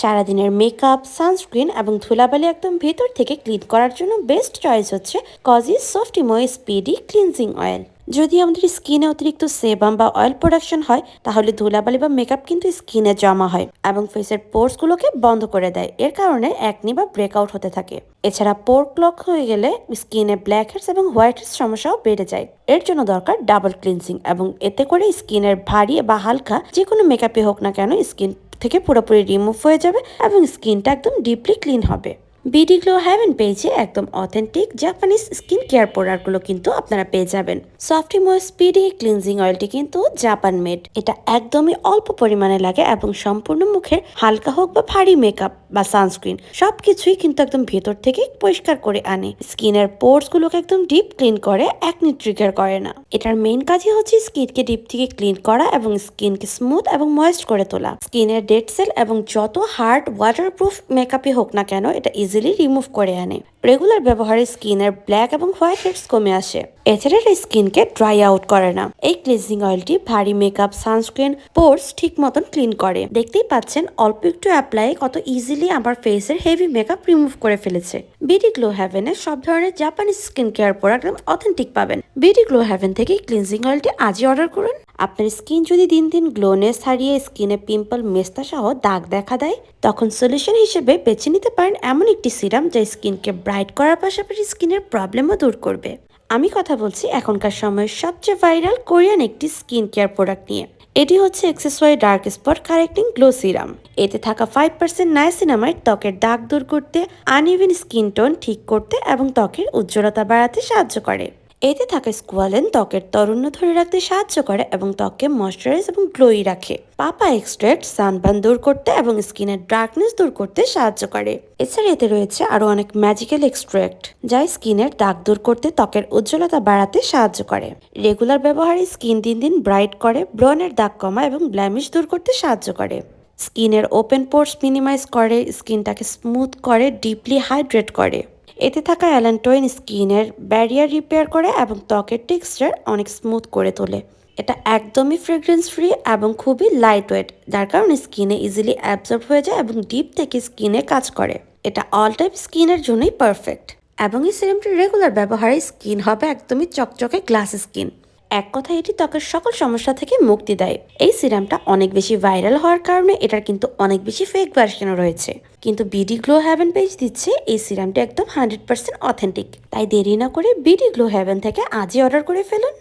সারাদিনের makeup, sunscreen এবং ধুলাবালি একদম ভেতর থেকে ক্লিন করার জন্য বেস্ট চয়েস হচ্ছে কজি সফটিমো স্পিডি ক্লিনজিং অয়েল। যদি আমাদের স্কিনে অতিরিক্ত সেবাম বা অয়েল প্রোডাকশন হয়, তাহলে ধুলাবালি বা মেকআপ কিন্তু স্কিনে জমা হয় এবং ফেসের পোর্সগুলোকে বন্ধ করে দেয়। এর কারণে অ্যাকনি বা ব্রেকআউট হতে থাকে। এছাড়া পোর ক্লগ হয়ে গেলে স্কিনে ব্ল্যাক হেডস এবং হোয়াইট হেডস সমস্যাও বেড়ে যায়। এর জন্য দরকার ডাবল ক্লিনজিং, এবং এতে করে স্কিনের ভারী বা হালকা যে কোনো মেকআপই হোক না কেন স্কিন থেকে পুরোপুরি রিমুভ হয়ে যাবে এবং স্কিনটা একদম ডিপলি ক্লিন হবে। বিডি গ্লো হ্যাভেন পেজে একদম অথেন্টিক জাপানিজ স্কিন কেয়ার প্রোডাক্টগুলো কিন্তু আপনারা পেয়ে যাবেন। সফটিমো স্পিডি ক্লিনজিং অয়েলটি কিন্তু জাপান মেড। এটা একদমই অল্প পরিমাণে লাগে এবং সম্পূর্ণ মুখের হালকা হোক বা ভারী মেকআপ বা সানস্ক্রিন সবকিছুই কিন্তু একদম ভেতর থেকে পরিষ্কার করে আনে। স্কিনের পোর্স গুলোকে একদম ডিপ ক্লিন করে, একনি ট্রিগার করে না। এটার মেইন কাজই হচ্ছে স্কিনকে ডিপ থেকে ক্লিন করা এবং স্কিনকে স্মুথ এবং ময়েস্ট করে তোলা। স্কিনের ডেড সেল এবং যত হার্ড ওয়াটারপ্রুফ মেকআপই হোক না কেন এটা ইজিলি রিমুভ করে আনে। রেগুলার ব্যবহারে স্কিনের ব্ল্যাক এবং হোয়াইট হেডস কমে আসে। এছাড়া এটা স্কিনকে ড্রাই আউট করে না। এই ক্লিনজিং অয়েলটি ভারী মেকআপ, সানস্ক্রিন, পোর্স ঠিক মতন ক্লিন করে। দেখতেই পাচ্ছেন অল্প একটু অ্যাপ্লাই কত ইজিলি আমার ফেসের হেভি মেকআপ রিমুভ করে ফেলেছে। বিডি গ্লো হ্যাভেনে সব ধরনের Japanese skin care product authentic পাবেন। বিডি গ্লো হ্যাভেন থেকে ক্লিনজিং অয়েলটি আজই অর্ডার করুন। আপনার স্কিন যদি দিন দিন গ্লোনেস হারিয়ে স্কিনে পিম্পল, মেস্তা সহ দাগ দেখা দেয়, তখন সলিউশন হিসেবে বেছে নিতে পারেন এমন একটি সিরাম যা স্কিনকে ব্রাইট করার পাশাপাশি স্কিনের প্রবলেমও দূর করবে। আমি কথা বলছি এখনকার সময়ের সবচেয়ে ভাইরাল কোরিয়ান একটি স্কিন কেয়ার প্রোডাক্ট নিয়ে। এটি হচ্ছে accessory dark spot correcting glow serum. এতে থাকা 5% নায়াসিনামাইড ত্বকের দাগ দূর করতে, আনইভেন স্কিন টোন ঠিক করতে এবং ত্বকের উজ্জ্বলতা বাড়াতে সাহায্য করে। এতে থাকা স্কোয়ালেন ত্বকের তারুণ্য ধরে রাখতে সাহায্য করে এবং ত্বককে ময়শ্চারাইজ এবং গ্লোই রাখে। পাপা এক্সট্রাক্ট সানবার্ন দূর করতে এবং স্কিনের ডার্কনেস দূর করতে সাহায্য করে। এছাড়া এতে রয়েছে আরো অনেক ম্যাজিক্যাল এক্সট্রাক্ট যা স্কিনের দাগ দূর করতে, ত্বকের উজ্জ্বলতা বাড়াতে সাহায্য করে। রেগুলার ব্যবহারে স্কিন দিন দিন ব্রাইট করে, ব্রনের দাগ কমায় এবং ব্ল্যামিশ দূর করতে সাহায্য করে। স্কিনের ওপেন পোর্স মিনিমাইজ করে, স্কিনটাকে স্মুথ করে, ডিপলি হাইড্রেট করে। এতে থাকা অ্যালান্টোইন স্কিনের ব্যারিয়ার রিপেয়ার করে এবং ত্বকের টেক্সচার অনেক স্মুথ করে তোলে। এটা একদমই ফ্রেগ্রেন্স ফ্রি এবং খুবই লাইট ওয়েট, যার কারণে স্কিনে ইজিলি অ্যাবজর্ব হয়ে যায় এবং ডিপ থেকে স্কিনে কাজ করে। এটা অল টাইপ স্কিনের জন্যই পারফেক্ট। এবং এই সিরামটি রেগুলার ব্যবহারে স্কিন হবে একদমই চকচকে গ্লাস স্কিন। এক কথায় এটি ত্বকের সকল সমস্যা থেকে মুক্তি দেয়। এই সিরামটা অনেক বেশি ভাইরাল হওয়ার কারণে এটার কিন্তু অনেক বেশি ফেক ভার্সনও রয়েছে, কিন্তু বিডি গ্লো হ্যাভেন পেজ দিচ্ছে এই সিরামটা একদম 100% অথেন্টিক। তাই দেরি না করে বিডি গ্লো হ্যাভেন থেকে আজই অর্ডার করে ফেলুন।